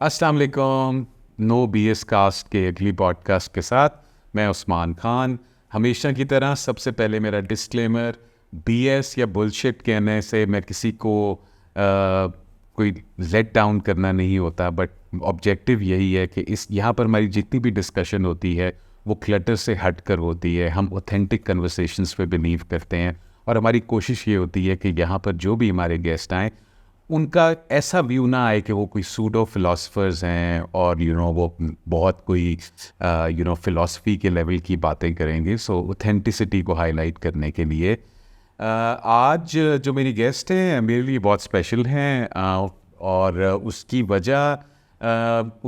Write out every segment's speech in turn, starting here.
अस्सलाम वालेकुम। No BS cast के अगली पॉडकास्ट के साथ मैं उस्मान खान। हमेशा की तरह सबसे पहले मेरा डिस्क्लेमर, बीएस या बुलशिट कहने से मैं किसी को कोई लेट डाउन करना नहीं होता, बट ऑब्जेक्टिव यही है कि इस यहाँ पर हमारी जितनी भी डिस्कशन होती है वो क्लटर से हट कर होती है। हम ऑथेंटिक कन्वर्सेशंस पे बिलीव करते हैं और हमारी कोशिश ये होती है कि यहाँ पर जो भी हमारे गेस्ट आएँ उनका ऐसा व्यू ना आए कि वो कोई सूडो फिलोसफर्स हैं और वो बहुत कोई फिलॉसफी के लेवल की बातें करेंगे। सो ऑथेंटिसिटी को हाईलाइट करने के लिए आज जो मेरी गेस्ट हैं मेरे लिए बहुत स्पेशल हैं, और उसकी वजह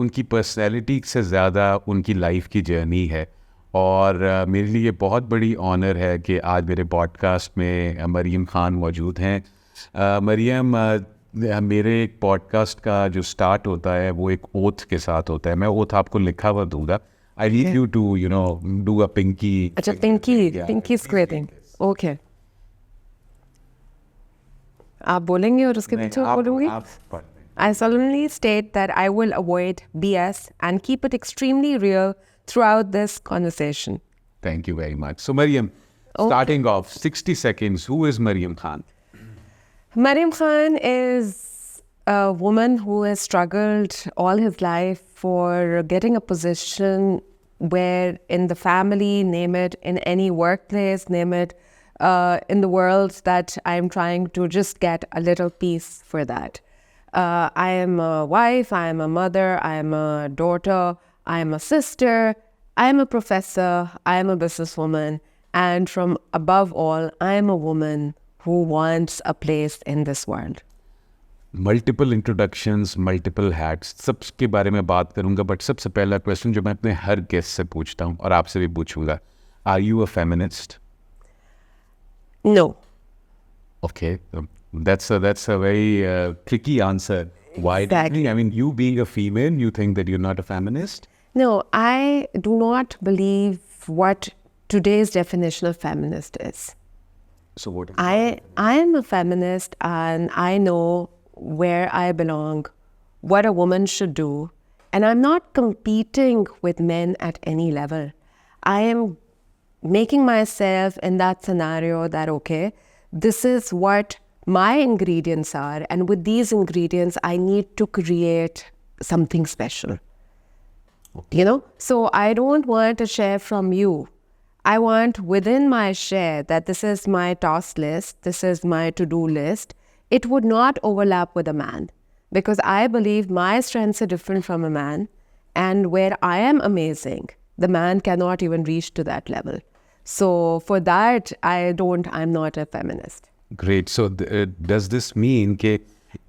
उनकी पर्सनैलिटी से ज़्यादा उनकी लाइफ की जर्नी है। और मेरे लिए बहुत बड़ी ऑनर है कि आज मेरे पॉडकास्ट में मरियम ख़ान मौजूद हैं। मरियम, मेरे एक पॉडकास्ट का जो स्टार्ट होता है वो एक ओथ के साथ होता है। मैं ओथ आपको लिखा हुआ दूंगा। I need you to do a pinky. अच्छा, पिंकी स्क्वेयरिंग। ओके, आप बोलेंगे और उसके पीछे बोलूंगी। I solemnly state that I will avoid BS and keep it extremely real throughout this conversation. Thank you very much. So Mariam, starting off, 60 seconds, who is Mariam Khan? Mariam Khan is a woman who has struggled all his life for getting a position where in the family, name it, in any workplace, name it, in the world, that I'm trying to just get a little piece for that. I am a wife, I am a mother, I am a daughter, I am a sister, I am a professor, I am a businesswoman, and from above all, I am a woman who wants a place in this world. Multiple introductions, multiple hats, सबके बारे में बात करूंगा, but सबसे पहला question जो मैं अपने हर गेस्ट से पूछता हूँ और आपसे भी पूछूंगा, are you a feminist? No. Okay, that's a very tricky answer. Why? Exactly. I mean, you being a female, you think that you're not a feminist? No, I do not believe what today's definition of feminist is. So what? I am a feminist and I know where I belong, what a woman should do, and I'm not competing with men at any level. I am making myself in that scenario that, okay, this is what my ingredients are, and with these ingredients, I need to create something special. Okay. So I don't want a share from you. I want within my share that this is my task list, this is my to-do list. It would not overlap with a man because I believe my strengths are different from a man, and where I am amazing, the man cannot even reach to that level. So for that, I'm not a feminist. Great. So does this mean कि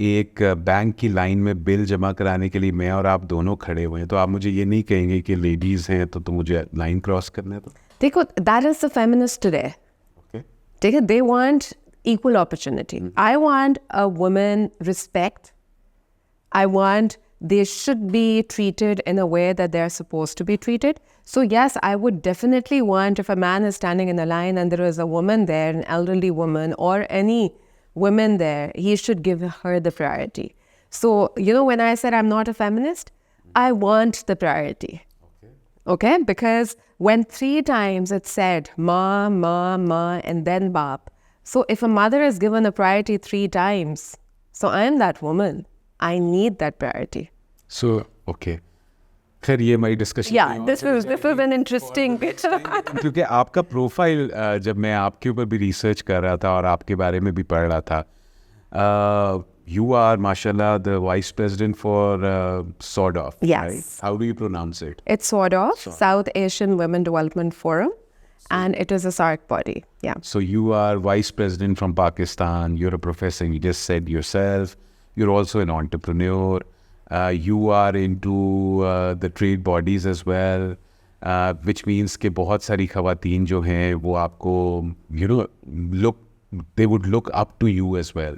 एक bank की line में bill जमा कराने के लिए मैं और आप दोनों खड़े हुए हैं, तो आप मुझे ये नहीं कहेंगे कि लेडीज हैं तो मुझे लाइन क्रॉस करना है? तो देखो, that is the feminist today. Okay. देखो, they want equal opportunity. I want a woman respect. I want they should be treated in a way that they're supposed to be treated. So yes, I would definitely want, if a man is standing in a line and there is a woman there, an elderly woman or any woman there, he should give her the priority. So, when I said I'm not a feminist, I want the priority. Okay? Because when 3 times it said ma, ma, ma, and then bap. So if a mother is given a priority 3 times, so I'm that woman. I need that priority. So, okay. खैर ये हमारी discussion. Yeah, this was an interesting bit. क्योंकि आपका profile जब मैं आपके ऊपर भी रिसर्च कर रहा था और आपके बारे में भी पढ़ रहा था, you are mashallah the vice president for SODOF. Yes. Right? How do you pronounce it? It's SODOF, South Asian Women Development Forum, and it is a SARC body. Yeah. So you are vice president from Pakistan. You're a professor. You just said yourself. You're also an entrepreneur. You are into the trade bodies as well, which means कि बहुत सारी ख़वातीन जो हैं वो आपको they would look up to you as well.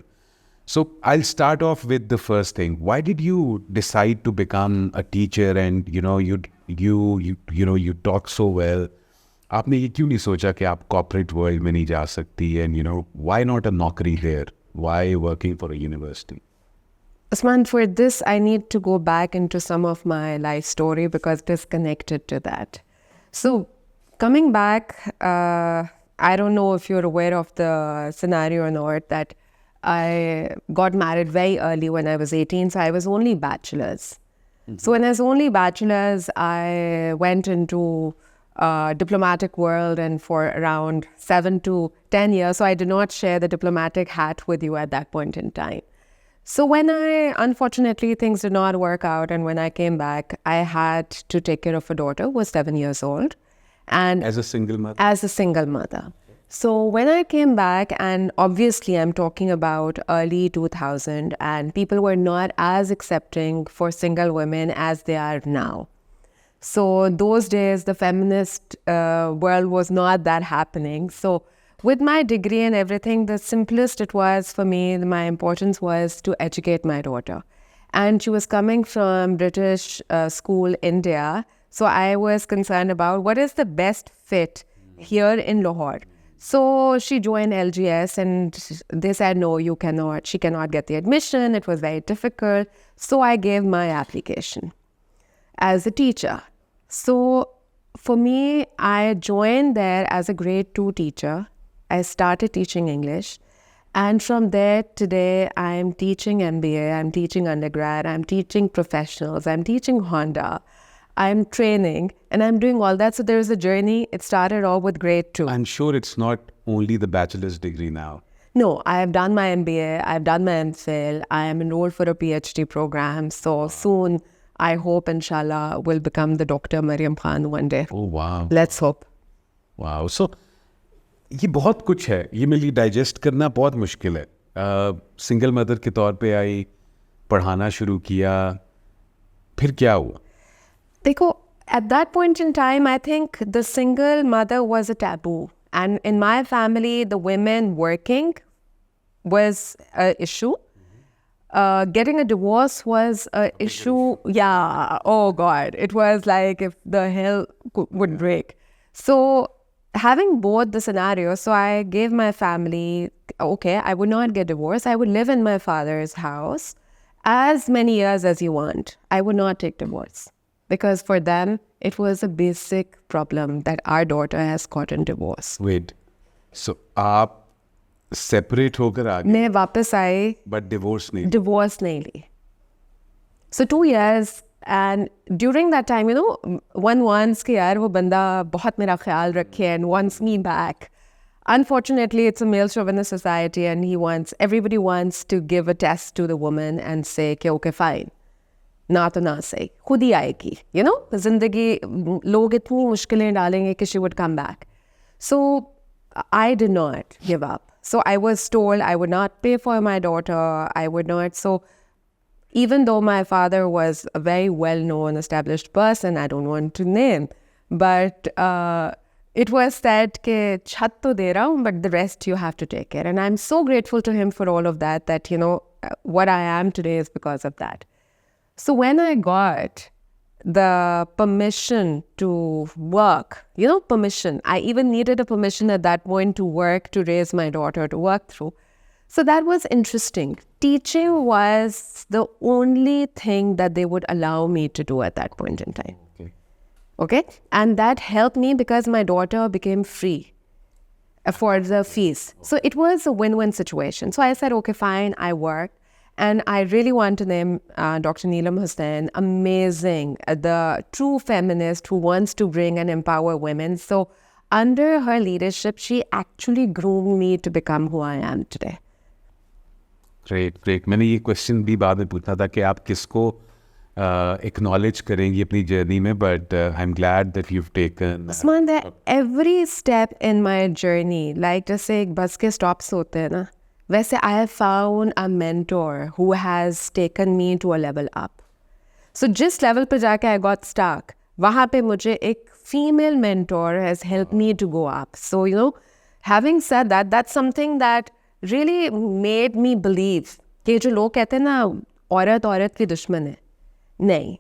So I'll start off with the first thing. Why did you decide to become a teacher? And you talk so well. आपने ये क्यों नहीं सोचा कि आप corporate world में नहीं जा सकती? And why not a नौकरी there? Why working for a university? Usman, for this, I need to go back into some of my life story because it is connected to that. So, coming back, I don't know if you're aware of the scenario or not, that I got married very early when I was 18, so I was only bachelor's. So when I was only bachelor's, I went into diplomatic world and for around 7 to 10 years. So I did not share the diplomatic hat with you at that point in time. So when unfortunately, things did not work out, and when I came back, I had to take care of a daughter who was 7 years old. And As a single mother? as a single mother. So when I came back, and obviously I'm talking about early 2000, and people were not as accepting for single women as they are now. So those days, the feminist world was not that happening. So with my degree and everything, the simplest it was for me, my importance was to educate my daughter. And she was coming from British school, India. So I was concerned about what is the best fit here in Lahore. So she joined LGS and they said, no, you cannot. She cannot get the admission. It was very difficult. So I gave my application as a teacher. So for me, I joined there as a grade 2 teacher. I started teaching English. And from there, today, I'm teaching MBA, I'm teaching undergrad, I'm teaching professionals, I'm teaching Honda, I'm training, and I'm doing all that. So there's a journey. It started all with grade 2. I'm sure it's not only the bachelor's degree now. No, I have done my MBA, I've done my MPhil, I am enrolled for a PhD program. So soon, I hope, inshallah, will become the Dr. Mariam Khan one day. Oh, wow. Let's hope. Wow. So, ये बहुत कुछ है, ये मेरे लिए digest करना बहुत मुश्किल है. सिंगल मदर के तौर पे आई, पढ़ाना शुरू किया, फिर क्या हुआ? Dekho, at that point in time, I think the single mother was a taboo. And in my family, the women working was an issue. Getting a divorce was an issue. Yeah, oh God. It was like if the hell would break. So having both the scenarios, so I gave my family, okay, I would not get divorced. I would live in my father's house as many years as you want. I would not take divorce. Because for them, it was a basic problem that our daughter has gotten divorced. Wait, so आप separate होकर आ गए, मैं वापस आई, but divorce नहीं. divorce नहीं ली. So 2 years, and during that time, you know, one wants कि यार वो बंदा बहुत मेरा ख्याल रखे and wants me back. Unfortunately, it's a male chauvinist society, and everybody wants to give a test to the woman and say, okay, fine. ना तो ना सही, खुद ही आएगी. You know, जिंदगी लोग इतनी मुश्किलें डालेंगे कि she would come back. So I did not give up. So I was told I would not pay for my daughter. I would not. So even though my father was a very well-known, established person, I don't want to name, but it was said कि छत तो दे रहा हूँ, but the rest you have to take care. And I'm so grateful to him for all of that, that, you know, what I am today is because of that. So when I got the permission to work, you know, permission, I even needed a permission at that point to work, to raise my daughter, to work through. So that was interesting. Teaching was the only thing that they would allow me to do at that point in time. Okay? And that helped me because my daughter became free for the fees. So it was a win-win situation. So I said, okay, fine, I worked. And I really want to name Dr. Neelam Hussain, amazing, the true feminist who wants to bring and empower women. So under her leadership, she actually groomed me to become who I am today. Great, great. मैंने ये question भी बाद में पूछा था कि आप किसको acknowledge करेंगी अपनी जर्नी में, but I'm glad that you've taken. Usman, every step in my journey, like जैसे एक बस के stops होते हैं ना, वैसे I have found a mentor who has taken me to a level up. So जिस level पे जाके I got stuck, वहाँ पे मुझे एक female mentor has helped me to go up. So, you know, having said that, that's something that really made me believe कि जो लोग कहते हैं ना, औरत की दुश्मन है. नहीं.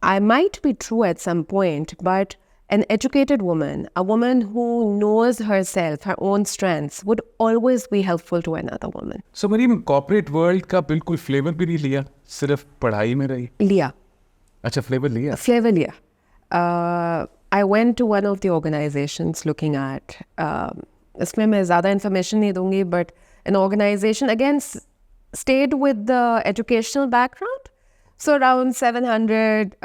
I might be true at some point, but an educated woman, a woman who knows herself, her own strengths, would always be helpful to another woman. So Maryam corporate world का बिल्कुल फ्लेवर भी नहीं लिया, सिर्फ पढ़ाई में रही? Liya. अच्छा, फ्लेवर लिया. Flavor liya. I went to one of the organizations looking at, इसमें मैं ज़्यादा information नहीं दूंगी, but an organization, again, stayed with the educational background. So around 700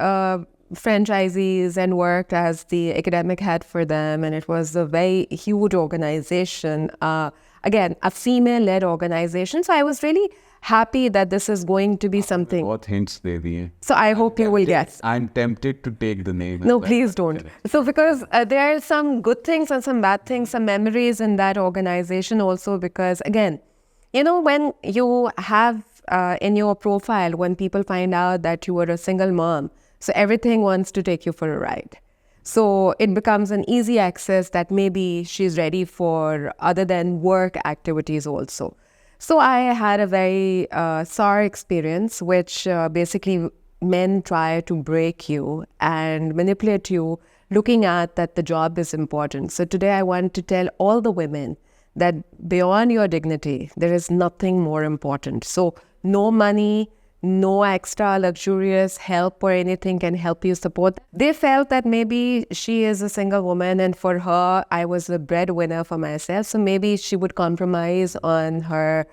franchisees and worked as the academic head for them. And it was a very huge organization. Again, a female-led organization. So I was really happy that this is going to be something. बहुत hints दे दिए. So I hope you will get. I'm tempted to take the name. No, please don't. So because there are some good things and some bad things, some memories in that organization also, because again, you know, when you have in your profile, when people find out that you were a single mom, so everything wants to take you for a ride. So it becomes an easy access that maybe she's ready for other than work activities also. So I had a very sour experience, which basically men try to break you and manipulate you, looking at that the job is important. So today I want to tell all the women that beyond your dignity, there is nothing more important. So no money, no extra luxurious help or anything can help you support. They felt that maybe she is a single woman and for her, I was a breadwinner for myself. So maybe she would compromise on her,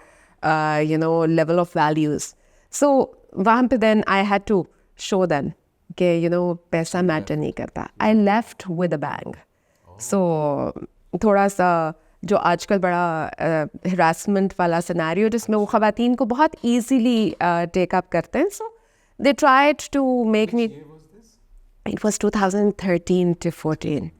level of values. So wahan pe then I had to show them that, paisa matter nahi karta. I left with a bang. So thoda sa जो आजकल बड़ा harassment वाला scenario जिसमें वो ख़वातीन को बहुत easily take up करते हैं. So they tried to make me. It was 2013 to 14.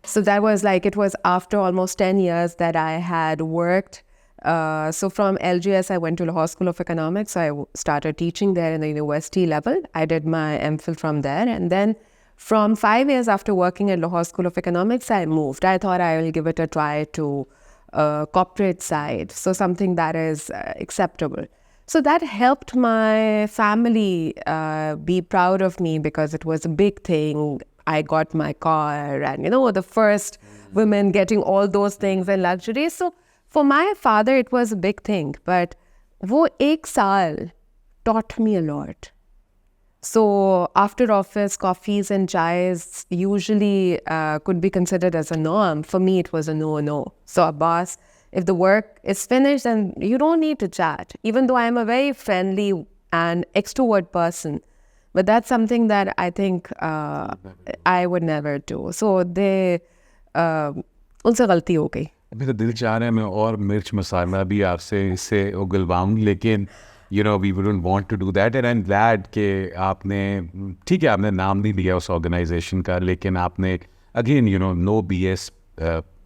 So that was it was after almost 10 years that I had worked. So from LGS, I went to Lahore School of Economics. I started teaching there in the university level. I did my MPhil from there. And then from 5 years after working at Lahore School of Economics, I moved. I thought I will give it a try to corporate side, so something that is acceptable. So that helped my family be proud of me because it was a big thing. I got my car and, the first women getting all those things and luxuries. So for my father, it was a big thing. But wo ek saal taught me a lot. So after office, coffees and chais usually could be considered as a norm. For me, it was a no. So Abbas, if the work is finished, then you don't need to chat. Even though I'm a very friendly and extrovert person, but that's something that I think I would never do. So they, उनसे गलती हो गई. मेरा दिल चाह रहा है मैं और मिर्च मसाला भी आपसे इससे उगलवाऊँ, लेकिन we wouldn't want to do that. And I'm glad कि आपने, ठीक है, आपने नाम नहीं लिया उस ऑर्गेनाइजेशन का, लेकिन आपने again no BS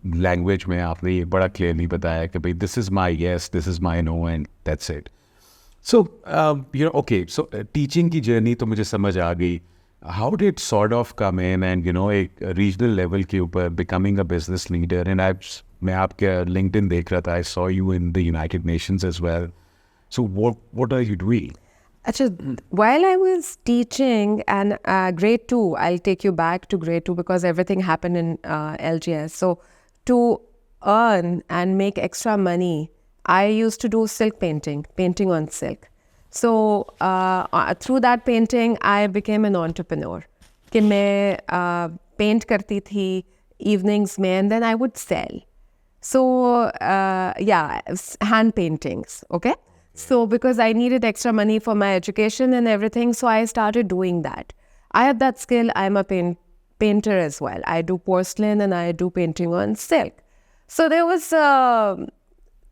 लैंग्वेज में आपने ये बड़ा क्लियरली बताया कि भाई this is my yes, this is my no, and that's it. So okay, so teaching की जर्नी तो मुझे समझ आ गई. How did sort of come in and एक regional level के ऊपर becoming a business leader? And मैं आपके LinkedIn देख रहा था, I saw you in the United Nations as well. So what are you doing? Actually, while I was teaching and grade 2, I'll take you back to grade 2 because everything happened in LGS. So to earn and make extra money, I used to do silk painting on silk. So through that painting, I became an entrepreneur. कि मैं paint करती थी evenings में, and then I would sell. So hand paintings, okay? So because I needed extra money for my education and everything, so I started doing that. I have that skill. I'm a painter as well. I do porcelain and I do painting on silk. So there was a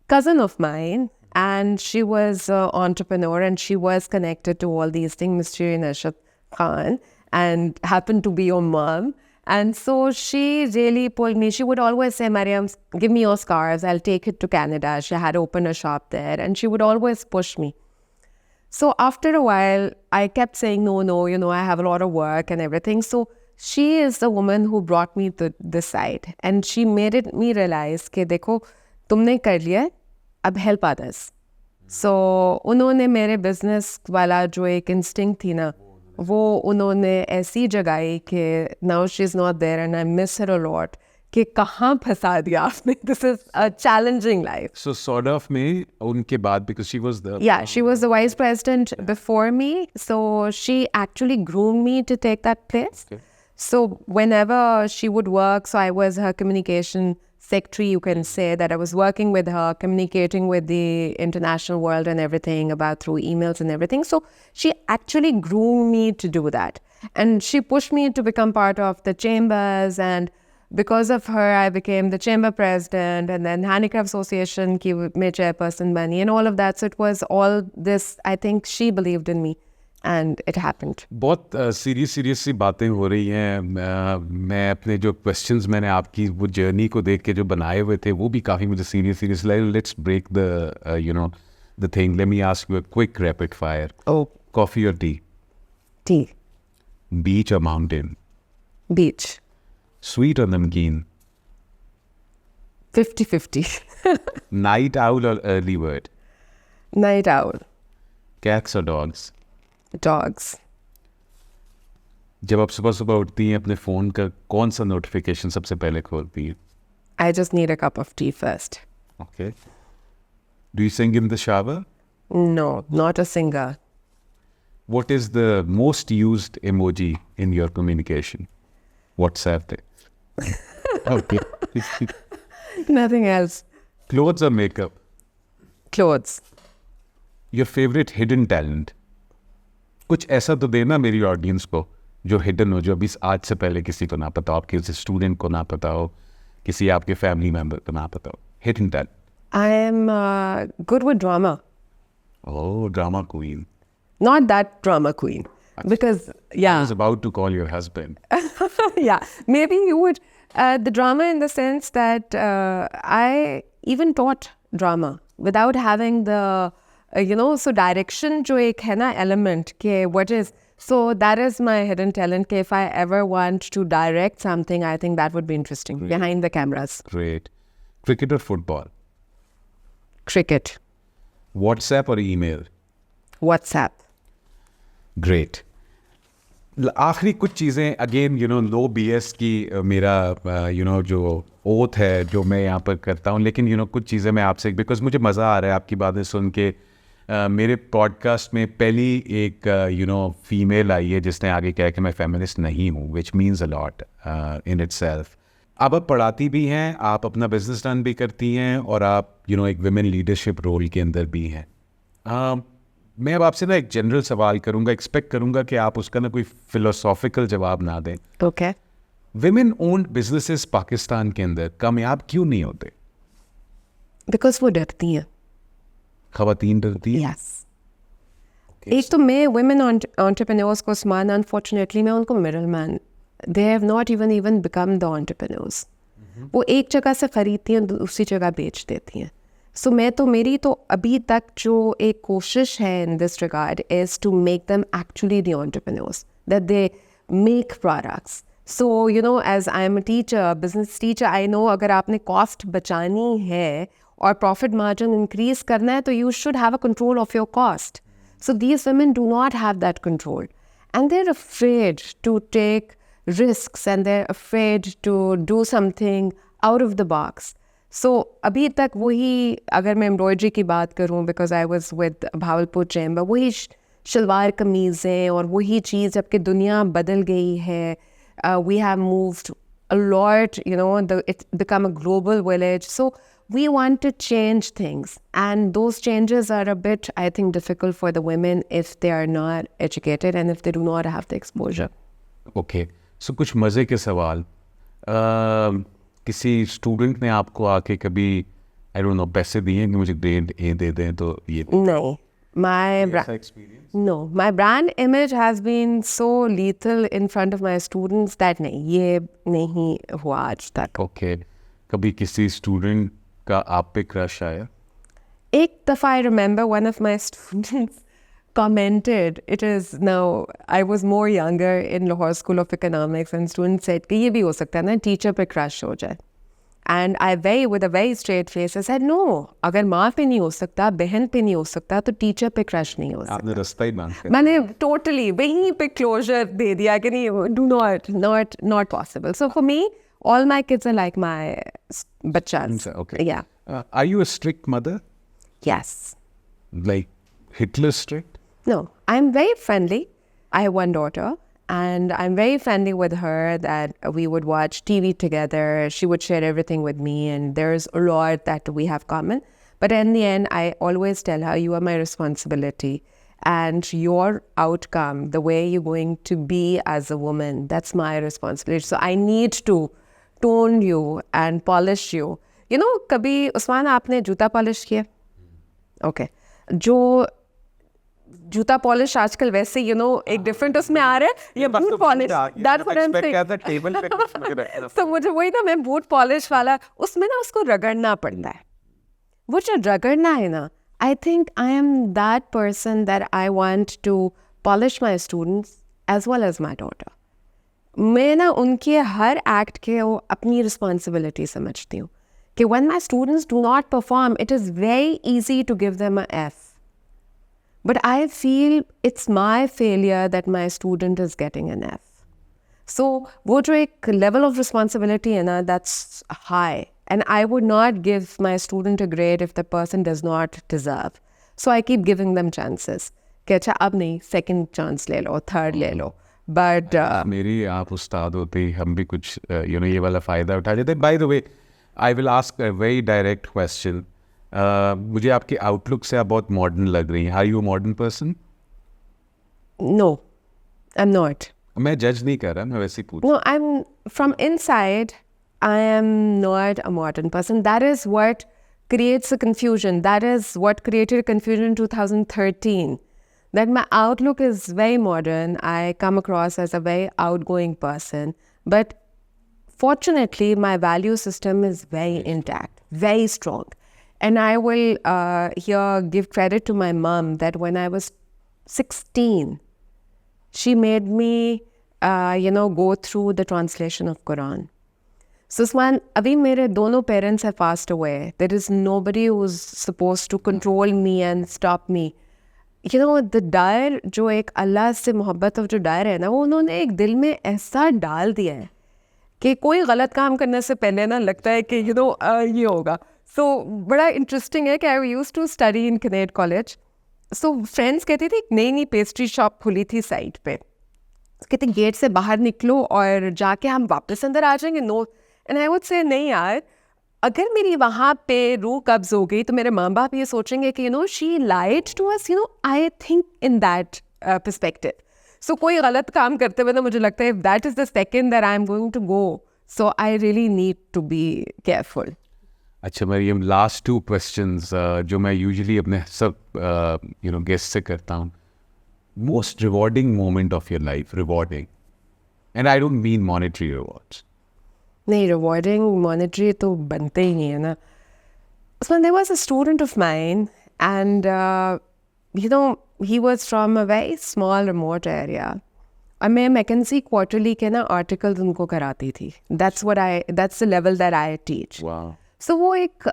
cousin of mine, and she was an entrepreneur, and she was connected to all these things, Ms. Shirin Arshad Khan, and happened to be your mom. And so she really pulled me. She would always say, Mariam, give me your scarves. I'll take it to Canada. She had opened a shop there, and she would always push me. So after a while, I kept saying, no, I have a lot of work and everything. So she is the woman who brought me to this side. And she made me realize कि देखो, तुमने कर लिया, अब help others. So उन्होंने मेरे business वाला जो एक instinct थी ना, वो उन्होंने ऐसी जगाई कि now she's not there and I miss her a lot कि कहाँ फंसा दिया आपने. This is a challenging life. So sort of में उनके बाद, because she was the Yeah, she was the vice president before me. So she actually groomed me to take that place. Okay. So whenever she would work, so I was her communication secretary, you can say, that I was working with her, communicating with the international world and everything about through emails and everything. So she actually groomed me to do that. And she pushed me to become part of the chambers, and because of her, I became the chamber president and then Handicraft Association ki mein chairperson bani and all of that. So it was all this, I think she believed in me and it happened. बहुत serious सी बातें हो रही हैं. मैं अपने जो questions मैंने आपकी वो जर्नी को देख के जो बनाए हुए थे वो भी काफ़ी मुझे सीरियस लगे. Let's break the the thing. Let me ask you a quick rapid fire. Oh, coffee और टी? tea, बीच और माउंटेन? beach, स्वीट और नमकीन? 50-50. नाइट आउल और early bird? Night owl, cats और डॉग्स? dogs. जब आप सुबह सुबह उठती हैं अपने फ़ोन का कौन सा नोटिफिकेशन सबसे पहले खोलती हैं? I just need a cup of tea first. Okay. Do you sing in the shower? No, not a singer. What is the most used emoji in your communication? WhatsApp. Okay. Nothing else. Clothes or makeup? Clothes. Your favorite hidden talent? कुछ ऐसा तो देना मेरी audience को जो hidden हो, जो अभी आज से पहले किसी को ना पता हो, आपके किसी स्टूडेंट को ना पता हो, किसी आपके फैमिली मेम्बर को ना पता हो. Hidden talent. I am good with drama. Oh, drama queen. Not that drama queen. Because, I yeah. was about to call your husband. Yeah, maybe you would. The drama in the sense that I even taught drama without having the, so direction jo ek hai na element ke what is. So that is my hidden talent. Ke if I ever want to direct something, I think that would be interesting behind the cameras. Great. Cricket or football? Cricket, WhatsApp or email? WhatsApp. Great. आखिरी कुछ चीज़ें again no BS की मेरा जो oath है जो मैं यहाँ पर करता हूँ, लेकिन कुछ चीज़ें मैं आपसे, बिकॉज मुझे मज़ा आ रहा है आपकी बातें सुन के. मेरे पॉडकास्ट में पहली एक फीमेल आई है जिसने आगे कहा कि मैं फेमिनिस्ट नहीं हूँ, which means a lot in itself. अब आप पढ़ाती भी हैं, आप अपना बिजनेस रन भी करती हैं और आप एक विमेन लीडरशिप रोल के अंदर भी हैं. मैं अब आपसे ना एक जनरल सवाल करूंगा, एक्सपेक्ट करूंगा कि आप उसका ना कोई फिलोसॉफिकल जवाब ना दें. Okay. Women owned businesses Pakistan के अंदर कामयाब क्यों नहीं होते? Because वो डरती हैं. खवातीन डरती हैं. Yes. एक तो मैं women entrepreneurs को समान, unfortunately मैं उनको middleman. They have not even become the entrepreneurs. वो एक जगह से खरीदती हैं दूसरी जगह बेच देती हैं. So मेरी तो अभी तक जो एक कोशिश है in this regard is to make them actually the entrepreneurs, that they make products. So as I am a teacher, business teacher, I know अगर आपने cost बचानी है और profit margin increase करना है तो you should have a control of your cost. So these women do not have that control and they're afraid to take risks and they're afraid to do something out of the box. So अभी तक वही, अगर मैं embroidery की बात करूँ, because I was with Bahawalpur chamber, वही शलवार कमीज़ें और वही चीज़, जबकि दुनिया बदल गई है. We have moved a lot, it's become a global village. So we want to change things and those changes are a bit, I think, difficult for the women if they are not educated and if they do not have the exposure. Okay. So कुछ मज़े के सवाल. किसी student ने आपको आके कभी I don't know पैसे दिए कि मुझे ग्रेड A दे दें तो ये? नहीं. My brand image has been so lethal in front of my students that नहीं, ये नहीं हुआ आज तक. ओके. कभी किसी स्टूडेंट का आप पे क्रश आया? एक दफ़ा I remember one of my students commented, it is now, I was more younger in Lahore School of Economics and students said कि ये भी हो सकता है ना टीचर पे क्रश हो जाए. And with a very straight face, I said, no, अगर माँ पे नहीं हो सकता, बहन पे नहीं हो सकता, तो टीचर पे क्रश नहीं हो सकता. आपने रास्ता ही बांध कर मैंने totally वहीं पे closure दे दिया कि नहीं, not possible. So for me, all my kids are like my bachchas. Okay. Yeah. Are you a strict mother? Yes. Like Hitler strict? No, I'm very friendly. I have one daughter, and I'm very friendly with her that we would watch TV together. She would share everything with me, and there's a lot that we have common. But in the end, I always tell her, you are my responsibility. And your outcome, the way you're going to be as a woman, that's my responsibility. So I need to tone you and polish you. You know, कभी उस्मान आपने जूता polish किया? Okay. जो जूता polish आजकल वैसे एक different उसमें आ रहा है, ये boot polish, that's what I am saying. तो मुझे वही ना, मैं बूट पॉलिश वाला, उसमें ना उसको रगड़ना पड़ता है. वो जो रगड़ना है ना, I think I am that person that I want to polish my students as well as my daughter. मैं ना उनके हर एक्ट के वो अपनी रिस्पॉन्सिबिलिटी समझती हूँ कि when my students do not perform, it is very easy to give them a F. But I feel it's my failure that my student is getting an F. So वो जो एक level of responsibility है ना, that's high. And I would not give my student a grade if the person does not deserve. So I keep giving them chances. कि अच्छा अब नहीं, second chance ले लो, third ले लो. But मेरी आप उस्ताद होते ही हम भी कुछ ये वाला फ़ायदा उठा लेते. By the way, I will ask a very direct question. मुझे आपके आउटलुक से आप बहुत मॉडर्न लग रही हैं. Are you a modern person? no, I'm not. मैं जज नहीं कर रहा, मैं वैसे ही पूछ. No, I'm from inside. I am not a modern person. That is what creates a confusion. That is what created confusion in 2013. That my outlook is very modern. I come across as a very outgoing person. But fortunately, my value system is very intact, very strong. And I will here give credit to my mom that when I was 16, she made me, go through the translation of Quran. So, Usman, abhi mere dono parents have passed away. There is nobody who's supposed to control me and stop me. You know, the डर जो एक अल्लाह से मोहब्बत और जो डर है ना, वो उन्होंने एक दिल में ऐसा डाल दिया है कि कोई गलत काम करने से पहले ना लगता है कि ये होगा. So बड़ा इंटरेस्टिंग है कि I used to study in Kinnaird college. So friends कहती थी नई नई पेस्ट्री शॉप खुली थी साइड पे, कहते गेट से बाहर निकलो और जाके हम वापस अंदर आ जाएंगे. No, and I would say नहीं यार, अगर मेरी वहाँ पे रूह कब्ज हो गई तो मेरे माँ बाप ये सोचेंगे कि she lied to us. I think in that perspective. So कोई गलत काम करते हुए ना मुझे लगता है that is the second that I am going to go, so I really need to be careful. अच्छा मरियम, लास्ट 2 क्वेश्चंस जो मैं यूजुअली अपने सब गेस्ट से करता हूँ. Most rewarding moment of your life, rewarding, and I don't mean monetary rewards. नहीं, rewarding monetary तो बनते ही नहीं है ना. So there was a student of mine, and he was from a very small remote area. और मैं McKenzie quarterly के ना आर्टिकल्स उनको कराती थी. that's the level that I teach. Wow. सो वो एक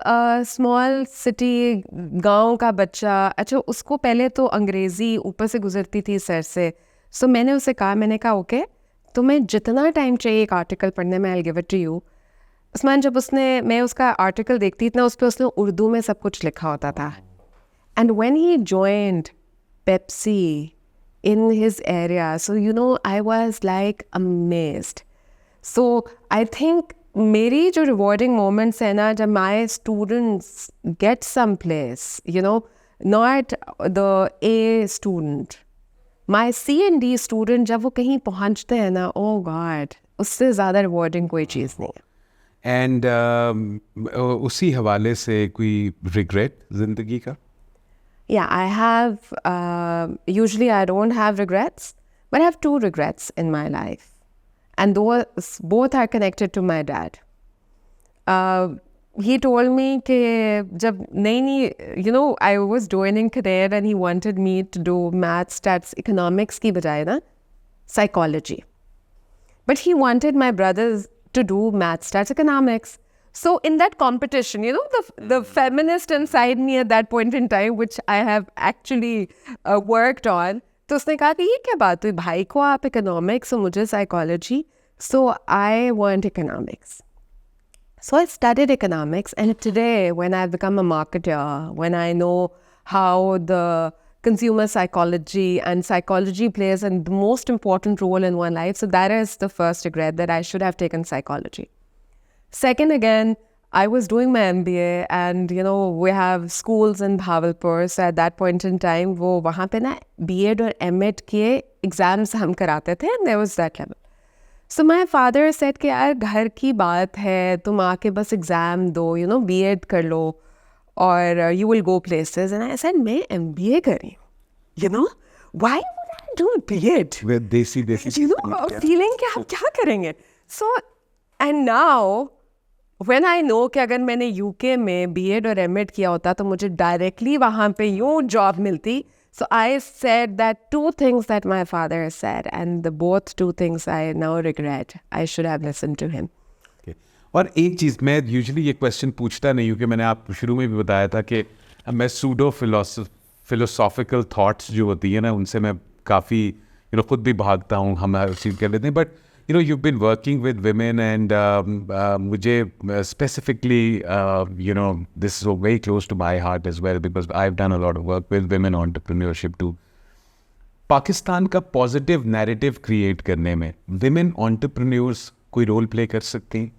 स्मॉल सिटी गांव का बच्चा, अच्छा उसको पहले तो अंग्रेज़ी ऊपर से गुजरती थी सर से. सो मैंने उसे कहा, ओके तुम्हें जितना टाइम चाहिए एक आर्टिकल पढ़ने में, I will give it to you. Usman, जब मैं उसका आर्टिकल देखती थी ना, उस पर उसने उर्दू में सब कुछ लिखा होता था. And when he joined Pepsi in his area, so I was like amazed. So I think मेरी जो rewarding moments है ना, जब my students get someplace, not the A student, my C and D student जब वो कहीं पहुँचते हैं ना, oh God, उससे ज़्यादा rewarding कोई चीज़ नहीं है. एंड उसी हवाले से कोई रिग्रेट जिंदगी का? Yeah, I have, usually I don't have regrets, but I have 2 regrets in my life. And those both are connected to my dad. He told me कि जब नई I was joining career and he wanted me to do maths, stats, economics की बजाय ना psychology. But he wanted my brothers to do maths, stats, economics. So in that competition, you know, the feminist inside me at that point in time, which I have actually worked on, तो उसने कहा कि ये क्या बात हुई, भाई को आप economics और मुझे psychology. So I want economics. So I studied economics, and today, when I've become a marketer, when I know how the consumer psychology and psychology plays the most important role in one life, so that is the first regret, that I should have taken psychology. Second, again, I was doing my MBA, and you know, we have schools in Bhavalpur. So at that point in time, वो वहाँ पे ना B.Ed और M.Ed के exams हम कराते थे, and there was that level. So my father said कि यार घर की बात है, तुम आके बस एग्ज़ाम दो, you know, B.Ed कर लो और you will go places. And I said, मैं MBA कर रही हूँ, you know, why would I do B.Ed? With देसी You know, feeling कि हम क्या करेंगे? So, and now, when I know कि अगर मैंने UK में B.Ed और M.Ed किया होता तो मुझे directly वहाँ पे यूँ job मिलती. So I said that two things that my father said, and the both two things I now regret. I should have listened to him. Okay. और एक चीज़ मैं यूजुअली ये क्वेश्चन पूछता नहीं हूँ कि मैंने आप शुरू में भी बताया था कि मैं सूडो फिलोसॉफिकल थॉट्स जो होती है ना उनसे मैं काफ़ी खुद भी भागता हूँ, हम हर चीज़ कर लेते हैं. But you've been working with women, and मुझे specifically, this is very close to my heart as well, because I've done a lot of work with women entrepreneurship too. Pakistan का पॉजिटिव नैरेटिव क्रिएट करने में women entrepreneurs कोई role play कर सकती हैं?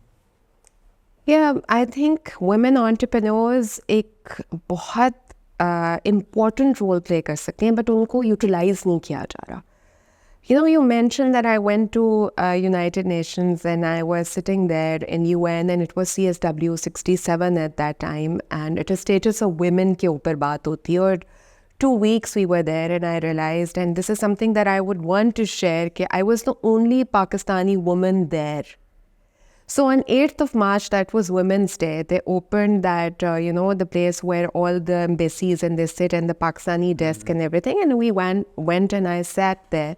Yeah, I think women entrepreneurs एक बहुत important role play कर सकते हैं, but उनको utilize नहीं किया जा रहा. You know, you mentioned that I went to United Nations, and I was sitting there in UN, and it was CSW 67 at that time, and it is status of women के ऊपर बात होती है. और 2 weeks we were there, and I realized, and this is something that I would want to share, कि I was the only Pakistani woman there. So on 8th of March, that was Women's Day, they opened that, the place where all the embassies and they sit, and the Pakistani desk and everything, and we went and I sat there.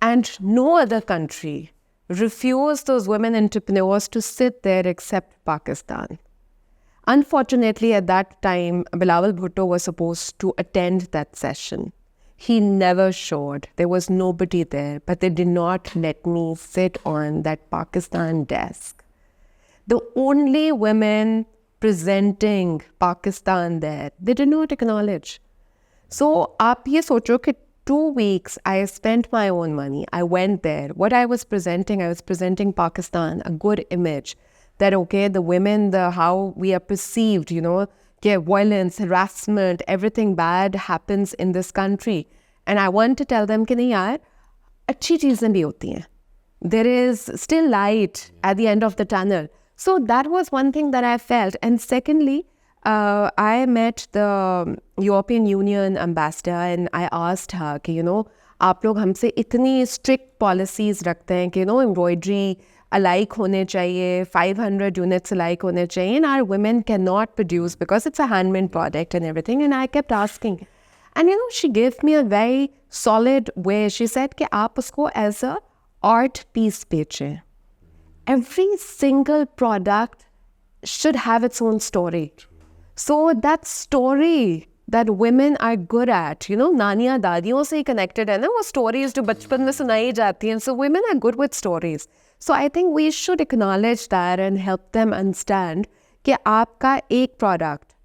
And no other country refused those women entrepreneurs to sit there except Pakistan. Unfortunately, at that time, Bilawal Bhutto was supposed to attend that session. He never showed. There was nobody there, but they did not let me sit on that Pakistan desk. The only women presenting Pakistan there, they did not acknowledge. So, आप ये सोचो कि 2 weeks, I spent my own money. I went there. What I was presenting Pakistan, a good image. That, okay, the women, how we are perceived, violence, harassment, everything bad happens in this country. And I want to tell them कि नहीं यार, अच्छी चीज़ें भी होती हैं. There is still light at the end of the tunnel. So that was one thing that I felt. And secondly, I met the European Union ambassador, and I asked her कि आप लोग हमसे इतनी strict policies रखते हैं कि embroidery alike होने चाहिए, 500 units alike होने चाहिए, and our women cannot produce because it's a handmade product and everything. And I kept asking, and she gave me a very solid way. She said कि आप उसको as a art piece बेचें. Every single product should have its own story. So that story that women are good at, नानियाँ दादियों से ही connected है ना, वो stories जो बचपन में सुनाई जाती हैं. So women are good with stories. So I think we should acknowledge that and help them understand कि आपका एक product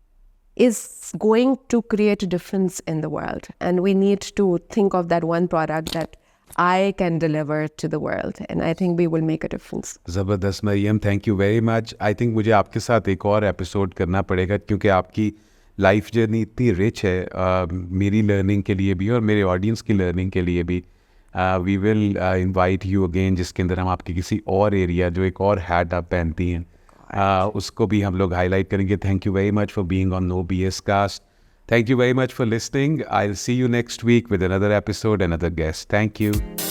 is going to create a difference in the world. And we need to think of that one product that I can deliver to the world, and I think we will make a difference. ज़बरदस्त Mariam, thank you very much. I think मुझे आपके साथ एक और episode करना पड़ेगा, क्योंकि आपकी लाइफ जर्नी इतनी रिच है, मेरी लर्निंग के लिए भी और मेरे ऑडियंस की लर्निंग के लिए भी. We will invite you again, जिसके अंदर हम आपके किसी और एरिया, जो एक और हैट आप पहनती हैं, उसको भी हम लोग हाईलाइट करेंगे. Thank you very much for being on no BS cast. Thank you very much for listening. I'll see you next week with another episode, another guest. Thank you.